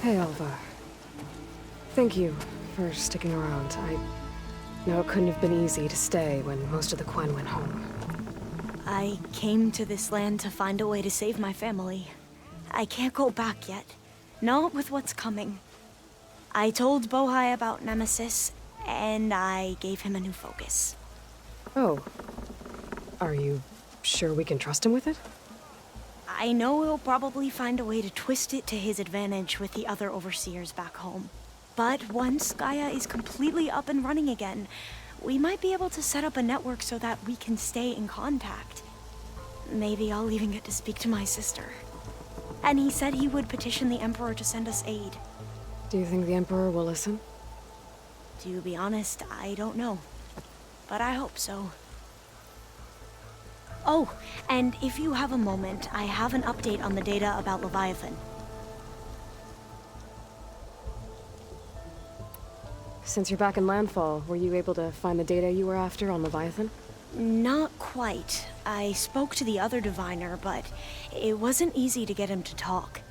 Hey, Alva. Thank you for sticking around. I know it couldn't have been easy to stay when most of the Quen went home. I came to this land to find a way to save my family. I can't go back yet. Not with what's coming. I told Bohai about Nemesis, and I gave him a new focus. Oh. Are you sure we can trust him with it? I know he'll probably find a way to twist it to his advantage with the other overseers back home. But once Gaia is completely up and running again, we might be able to set up a network so that we can stay in contact. Maybe I'll even get to speak to my sister. And he said he would petition the Emperor to send us aid. Do you think the Emperor will listen? To be honest, I don't know. But I hope so. Oh, and if you have a moment, I have an update on the data about Leviathan. Since you're back in Landfall, were you able to find the data you were after on Leviathan? Not quite. I spoke to the other diviner, but it wasn't easy to get him to talk.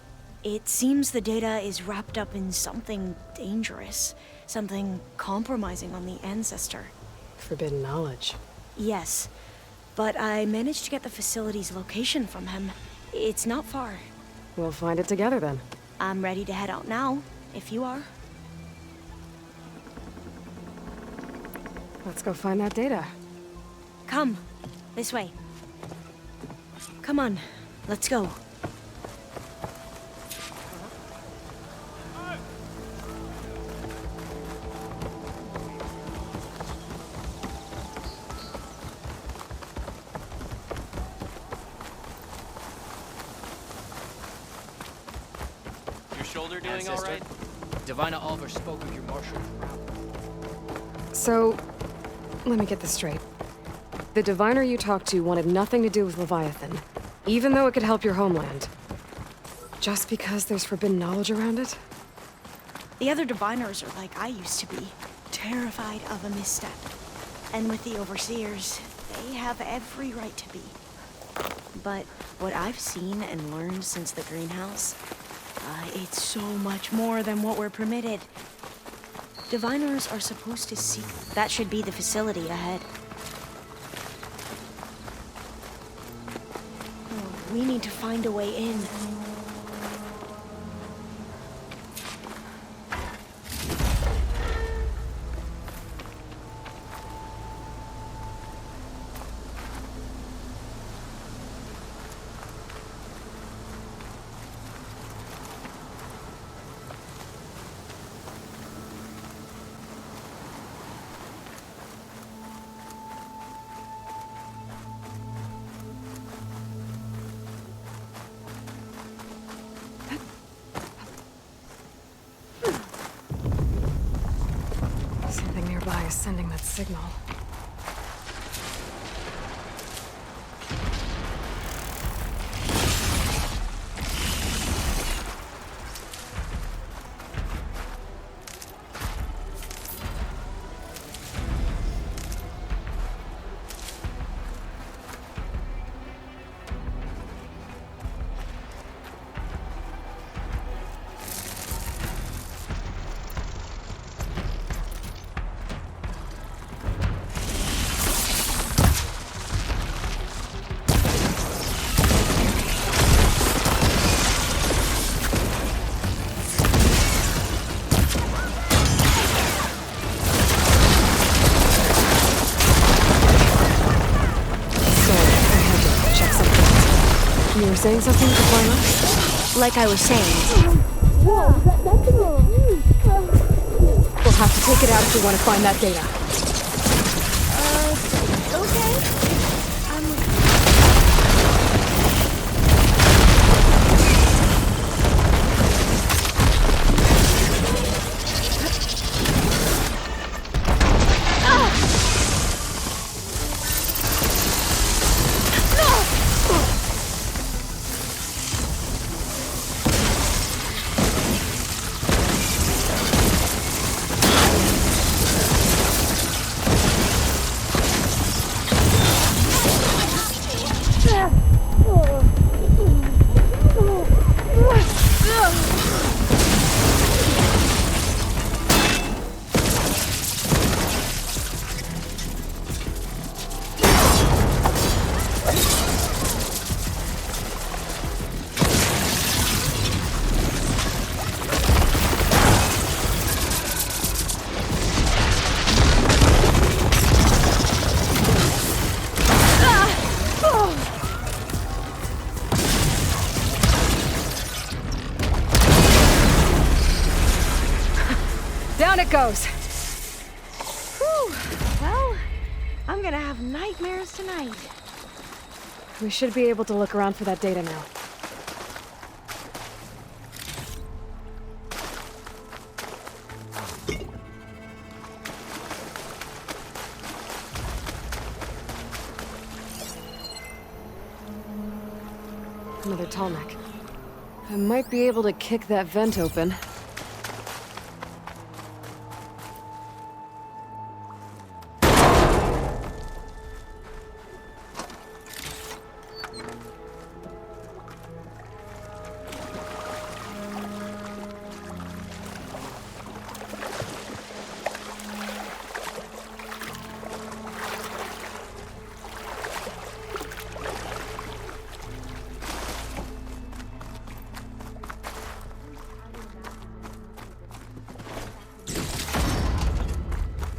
It seems the data is wrapped up in something dangerous, something compromising on the Ancestor. Forbidden knowledge. Yes, but I managed to get the facility's location from him. It's not far. We'll find it together then. I'm ready to head out now, if you are. Let's go find that data. Come, this way. Come on, let's go. Your shoulder doing all right? Divina Oliver spoke of your martial prowess. So, let me get this straight. The diviner you talked to wanted nothing to do with Leviathan, even though it could help your homeland. Just because there's forbidden knowledge around it? The other diviners are like I used to be, terrified of a misstep. And with the overseers, they have every right to be. But what I've seen and learned since the greenhouse, it's so much more than what we're permitted. Diviners are supposed to seek. That should be the facility ahead. Oh, we need to find a way in. Something nearby is sending that signal. You were saying something before I left? Like I was saying, We'll have to take it out if we want to find that data. okay. Down it goes. Whew. Well, I'm gonna have nightmares tonight. We should be able to look around for that data now. Another tall neck. I might be able to kick that vent open.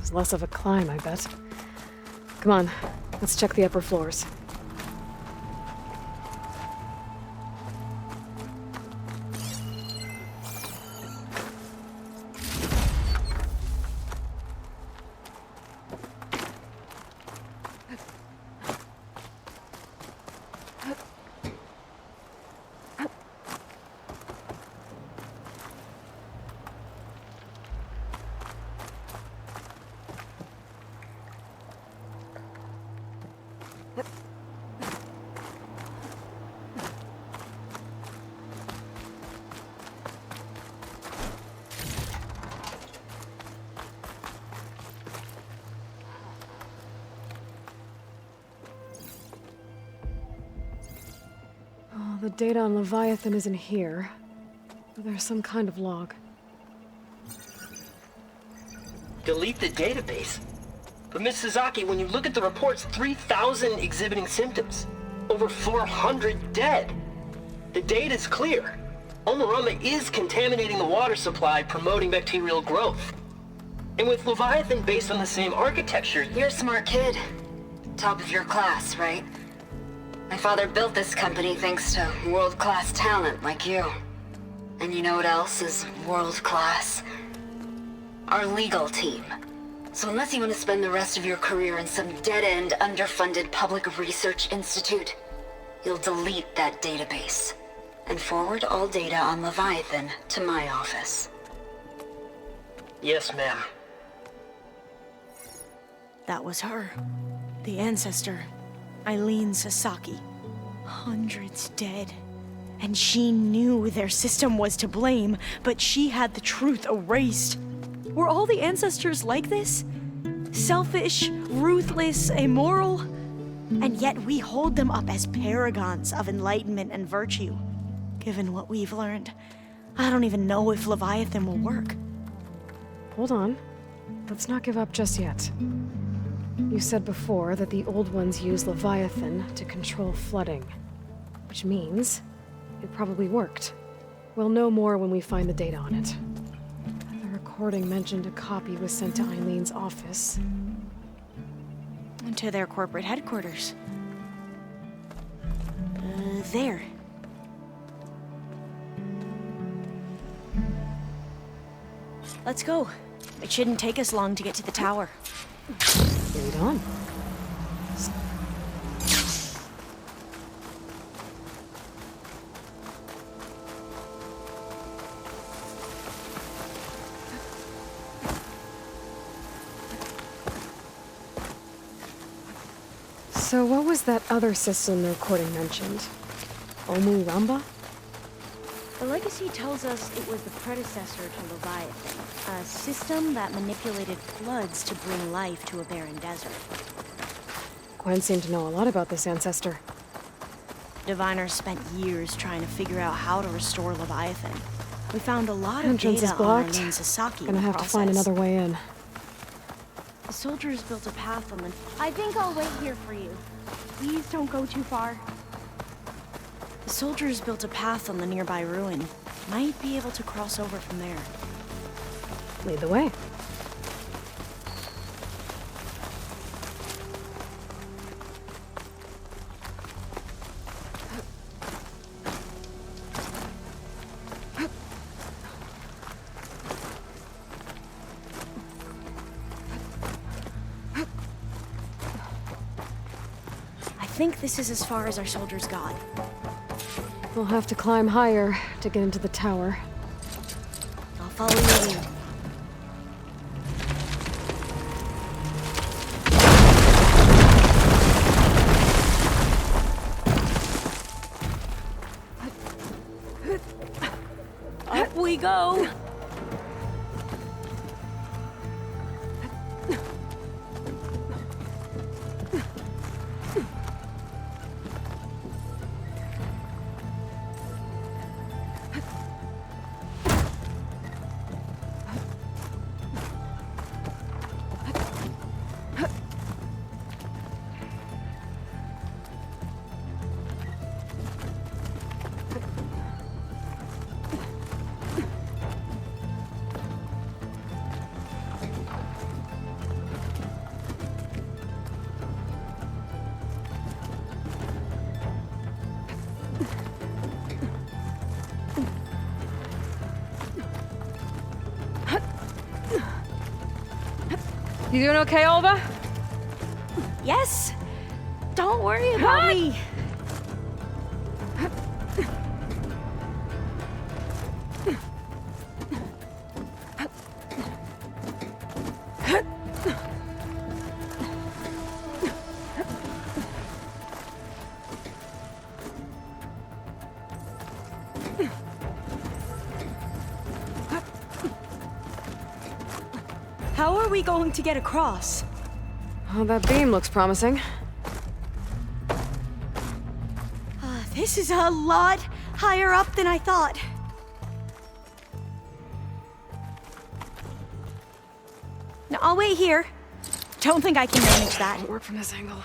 It's less of a climb, I bet. Come on, let's check the upper floors. The data on Leviathan isn't here. There's some kind of log. Delete the database? But Miss Sasaki, when you look at the reports, 3,000 exhibiting symptoms. Over 400 dead. The data's clear. Omarama is contaminating the water supply, promoting bacterial growth. And with Leviathan based on the same architecture... You're a smart kid. Top of your class, right? My father built this company thanks to world-class talent like you. And you know what else is world-class? Our legal team. So unless you want to spend the rest of your career in some dead-end, underfunded public research institute, you'll delete that database and forward all data on Leviathan to my office. Yes, ma'am. That was her. The ancestor. Eileen Sasaki. Hundreds dead. And she knew their system was to blame, but she had the truth erased. Were all the ancestors like this? Selfish, ruthless, immoral? And yet we hold them up as paragons of enlightenment and virtue. Given what we've learned, I don't even know if Leviathan will work. Hold on. Let's not give up just yet. You said before that the old ones use Leviathan to control flooding. Which means it probably worked. We'll know more when we find the data on it. The recording mentioned a copy was sent to Eileen's office. And to their corporate headquarters. There. Let's go. It shouldn't take us long to get to the tower. Lead on. So what was that other system the recording mentioned? Omu Ramba? The legacy tells us it was the predecessor to Leviathan, a system that manipulated floods to bring life to a barren desert. Gwen seemed to know a lot about this ancestor. Diviners spent years trying to figure out how to restore Leviathan. We found a lot of Entrance data is blocked. on Eileen Sasaki in Gonna the have to find process. another way in. The soldiers built a path on the... I think I'll wait here for you. Please don't go too far. The soldiers built a path on the nearby ruin. Might be able to cross over from there. Lead the way. think this is as far as our soldiers got. We'll have to climb higher to get into the tower. I'll follow your lead. Up we go! You doing okay, Olva? Yes! Don't worry about me! How are we going to get across? Oh, that beam looks promising. This is a lot higher up than I thought. No, I'll wait here. Don't think I can manage that. Won't work from this angle.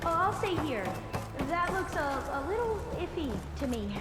I'll stay here. That looks a little iffy to me.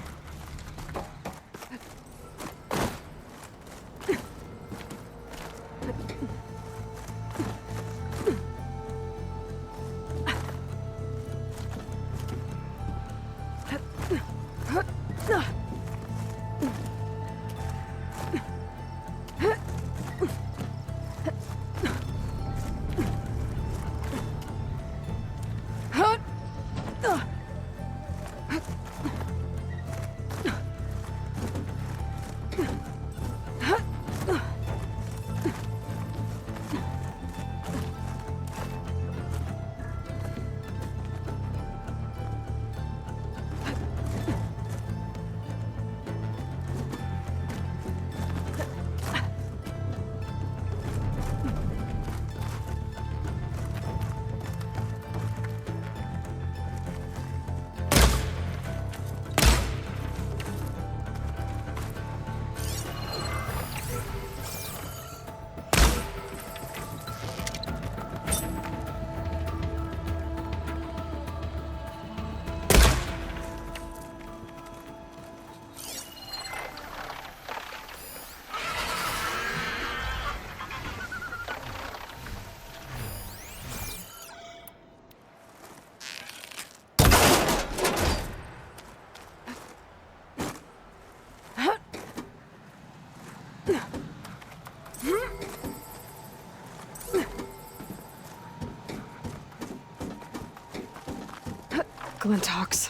Glintox.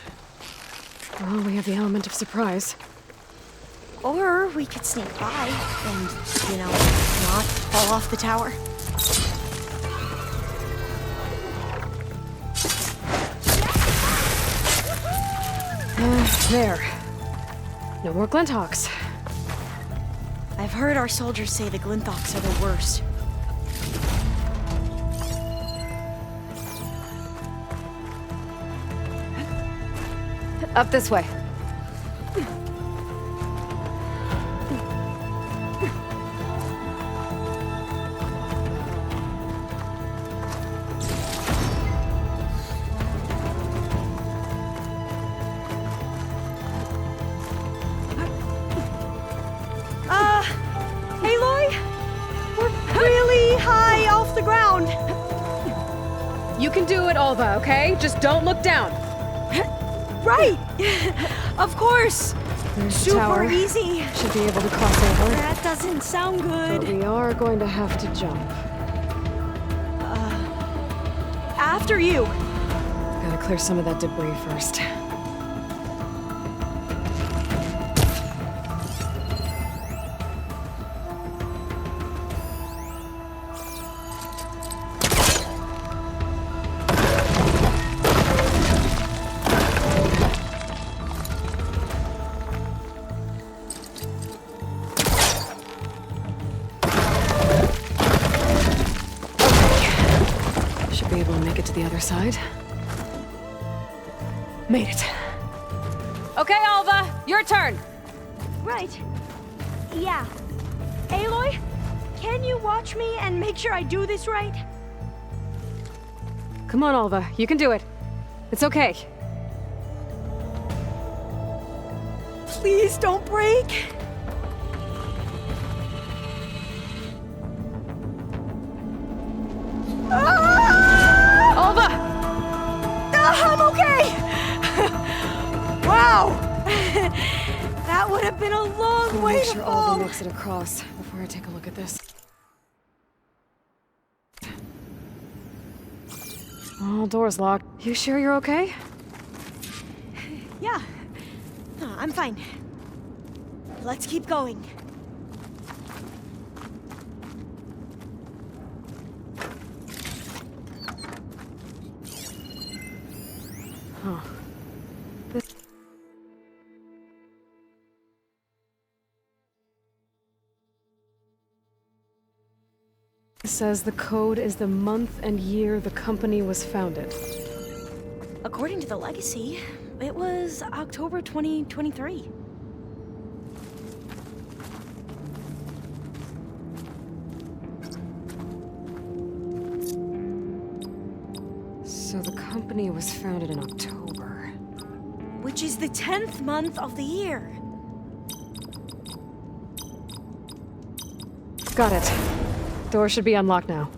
Well, we have the element of surprise. Or we could sneak by and, not fall off the tower. There. No more Glintox. I've heard our soldiers say the Glintox are the worst. Up this way. Aloy? We're really high off the ground. You can do it, Alva, okay? Just don't look down. Right! Of course! There's the Super tower. easy. Should be able to cross over. That doesn't sound But good. we are going to have to jump. After you. Gotta clear some of that debris first. Should be able to make it to the other side. Made it. Okay, Alva, your turn. Right. Yeah. Aloy, can you watch me and make sure I do this right? Come on, Alva, you can do it. It's okay. Please don't break. Alva! I'm okay! Wow! That would have been a long We'll way make to sure fall. Alva makes it across before I take a look at this. All doors locked. You sure you're okay? Yeah. I'm fine. Let's keep going. Huh. This... It says the code is the month and year the company was founded. According to the legacy, it was October 2023. So the company was founded in October. Which is the 10th month of the year. Got it. Door should be unlocked now.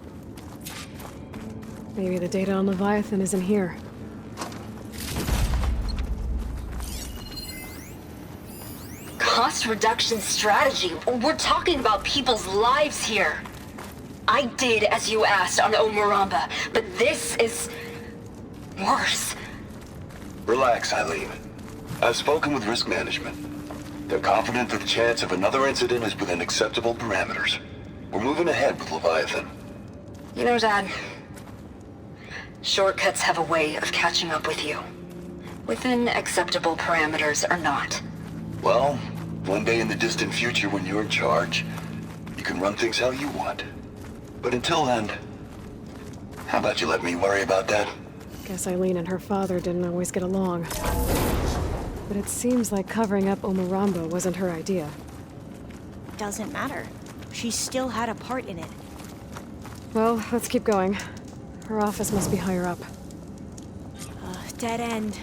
Maybe the data on Leviathan is in here. Cost reduction strategy. We're talking about people's lives here. I did as you asked on Omuramba, but this is worse. Relax, Eileen. I've spoken with risk management. They're confident that the chance of another incident is within acceptable parameters. We're moving ahead with Leviathan. You know, Dad, shortcuts have a way of catching up with you. Within acceptable parameters or not. Well, one day in the distant future when you're in charge, you can run things how you want. But until then, how about you let me worry about that? Guess Eileen and her father didn't always get along. But it seems like covering up Omuramba wasn't her idea. Doesn't matter. She still had a part in it. Well, let's keep going. Her office must be higher up. Dead end.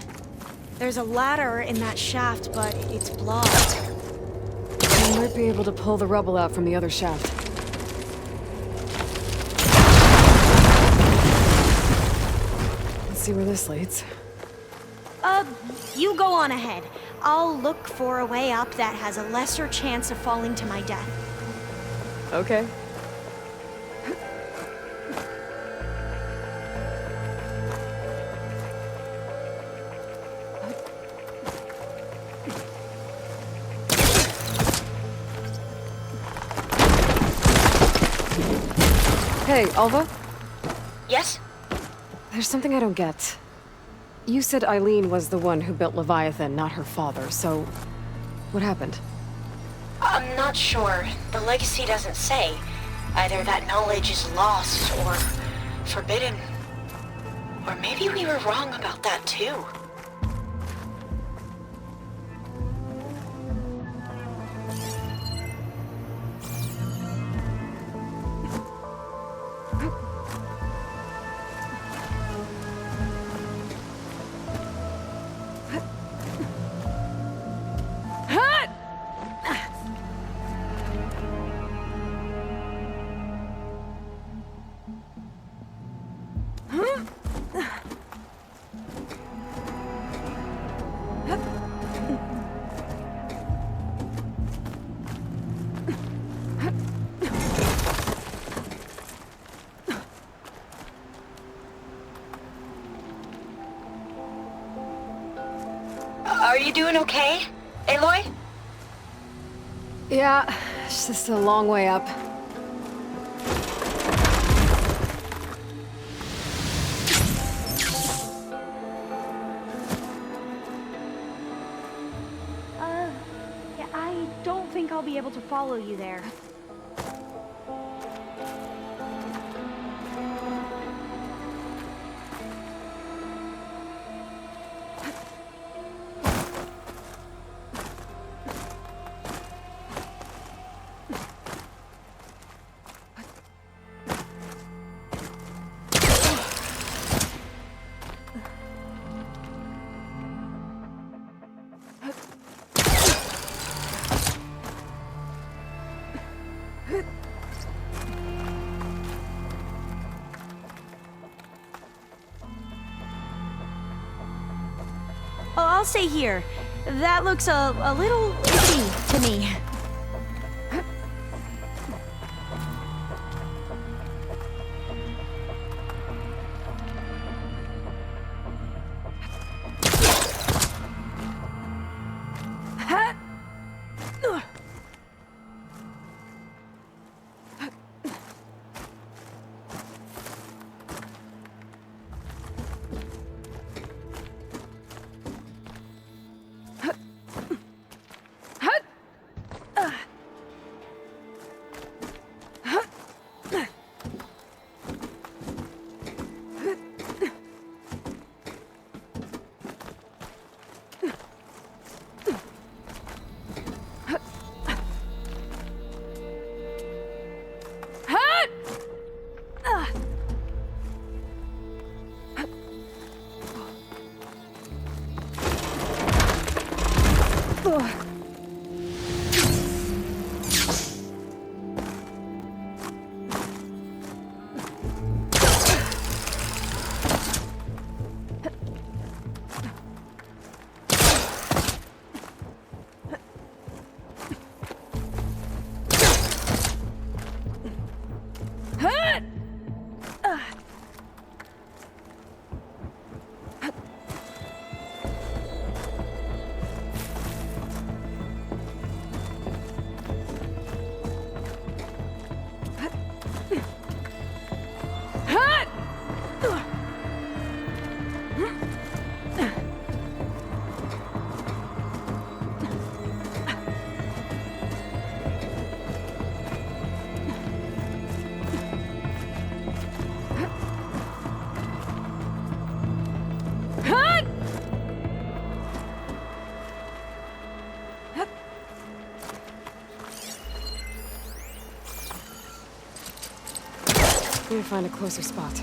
There's a ladder in that shaft, but it's blocked. We might be able to pull the rubble out from the other shaft. Let's see where this leads. You go on ahead. I'll look for a way up that has a lesser chance of falling to my death. Okay. Hey, Alva? Yes? There's something I don't get. You said Eileen was the one who built Leviathan, not her father, so... what happened? I'm not sure. The legacy doesn't say. Either that knowledge is lost or forbidden. Or maybe we were wrong about that too. Are you doing okay, Aloy? Yeah, it's just a long way up. Yeah, I don't think I'll be able to follow you there. Oh, I'll stay here. That looks a little iffy to me. Need to find a closer spot.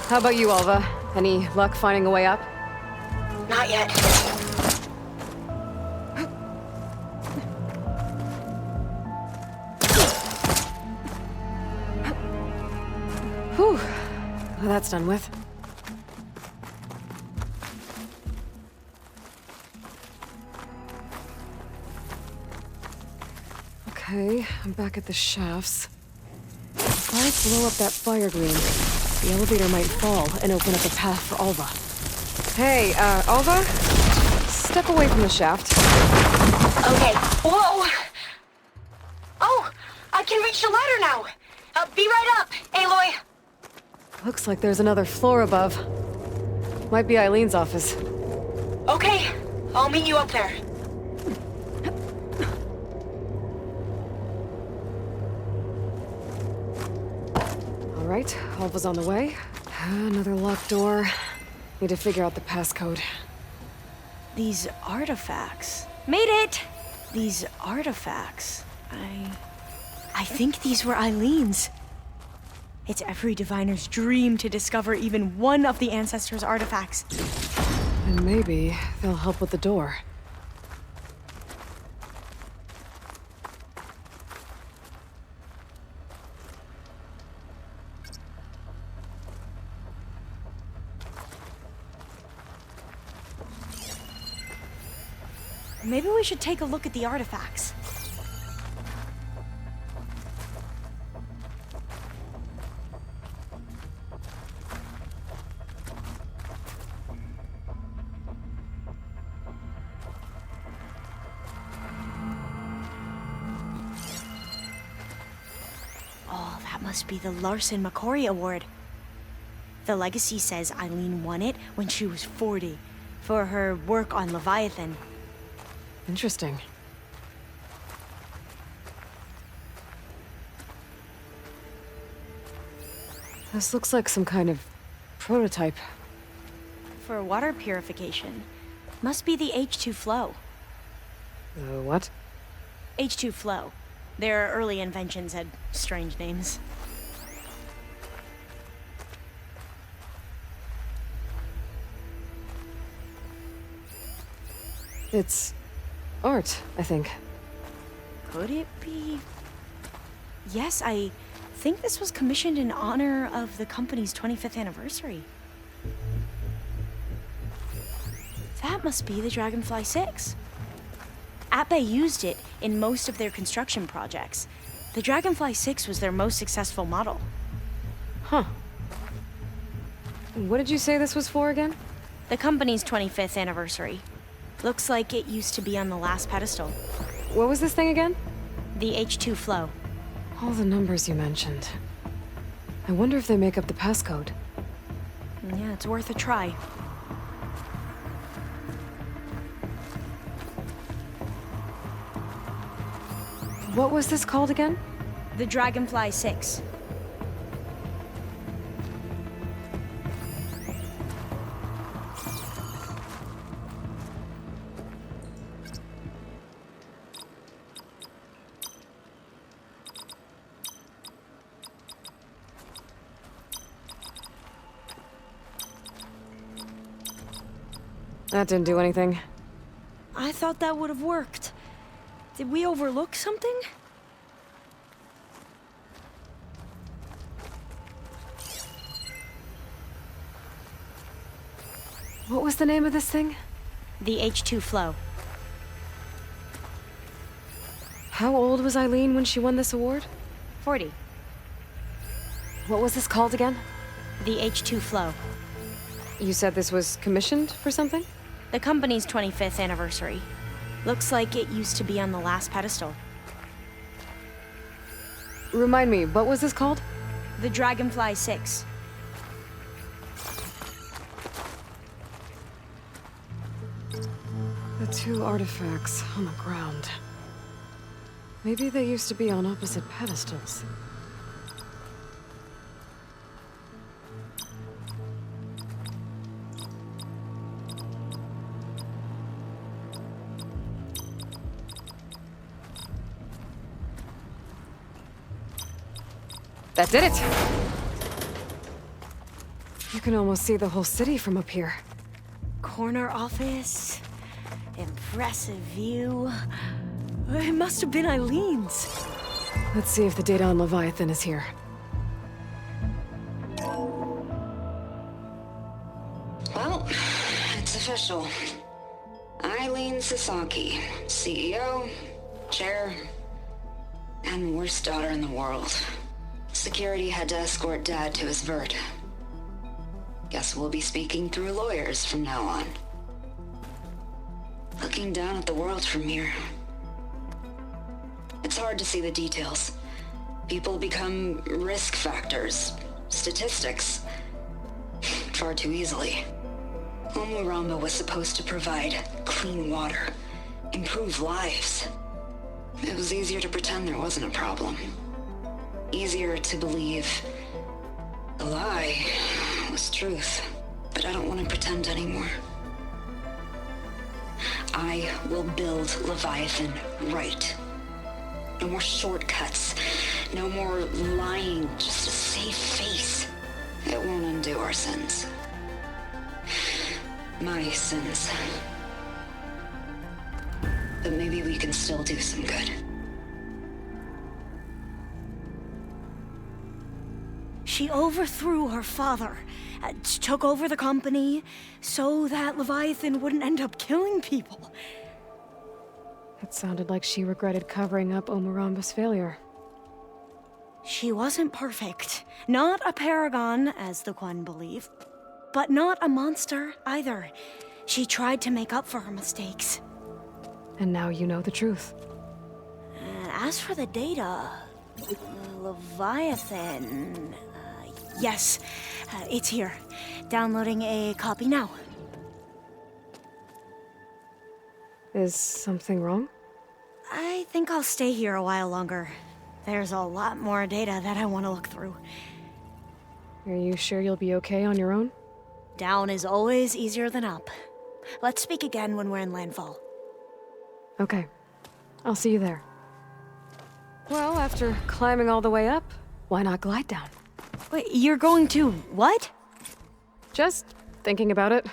How about you, Alva? Any luck finding a way up? Not yet. Whew. Well, that's done with. Okay, I'm back at the shafts. If I blow up that fire green, the elevator might fall and open up a path for Alva. Hey, Alva? Step away from the shaft. Okay. Whoa! Oh! I can reach the ladder now! Be right up, Aloy! Looks like there's another floor above. Might be Eileen's office. Okay, I'll meet you up there. All right, Alva's on the way. Another locked door. Need to figure out the passcode. These artifacts. Made it! These artifacts. I think these were Eileen's. It's every diviner's dream to discover even one of the ancestors' artifacts. And maybe they'll help with the door. Maybe we should take a look at the artifacts. Oh, that must be the Larson McCory Award. The legacy says Eileen won it when she was 40 for her work on Leviathan. Interesting. This looks like some kind of prototype. For water purification. Must be the H2 flow. What? H2 flow. Their early inventions had strange names. It's art, I think. Could it be? Yes, I think this was commissioned in honor of the company's 25th anniversary. That must be the Dragonfly 6. Ape used it in most of their construction projects. The Dragonfly 6 was their most successful model. Huh. What did you say this was for again? The company's 25th anniversary. Looks like it used to be on the last pedestal. What was this thing again? The H2 flow. All the numbers you mentioned. I wonder if they make up the passcode. Yeah, it's worth a try. What was this called again? The Dragonfly 6. That didn't do anything. I thought that would have worked. Did we overlook something? What was the name of this thing? The H2 flow. How old was Eileen when she won this award? 40. What was this called again? The H2 flow. You said this was commissioned for something? The company's 25th anniversary. Looks like it used to be on the last pedestal. Remind me, what was this called? The Dragonfly 6. The two artifacts on the ground. Maybe they used to be on opposite pedestals. That did it! You can almost see the whole city from up here. Corner office. Impressive view. It must have been Eileen's. Let's see if the data on Leviathan is here. Well, it's official. Eileen Sasaki, CEO, chair, and worst daughter in the world. Security had to escort Dad to his vert. Guess we'll be speaking through lawyers from now on. Looking down at the world from here. It's hard to see the details. People become risk factors, statistics, far too easily. Omuramba was supposed to provide clean water, improve lives. It was easier to pretend there wasn't a problem. Easier to believe the lie was truth. But I don't want to pretend anymore. I will build Leviathan right. No more shortcuts. No more lying just to save face. It won't undo our sins. My sins. But maybe we can still do some good. She overthrew her father, took over the company, so that Leviathan wouldn't end up killing people. It sounded like she regretted covering up Omuramba's failure. She wasn't perfect. Not a paragon, as the Quan believe. But not a monster, either. She tried to make up for her mistakes. And now you know the truth. As for the data... Leviathan... yes, it's here. Downloading a copy now. Is something wrong? I think I'll stay here a while longer. There's a lot more data that I want to look through. Are you sure you'll be okay on your own? Down is always easier than up. Let's speak again when we're in landfall. Okay. I'll see you there. Well, after climbing all the way up, why not glide down? Wait, you're going to what? Just thinking about it.